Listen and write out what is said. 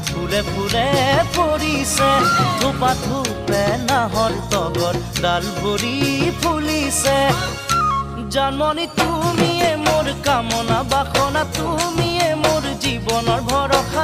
ফুলে ফুলে পৰিছে থোপা থোপে নাহৰ তগৰ ডাল ভৰি ফুলিছে জানমণি তুমিয়ে মোৰ কামনা বাসনা তুমিয়ে মোৰ জীৱনৰ ভৰসা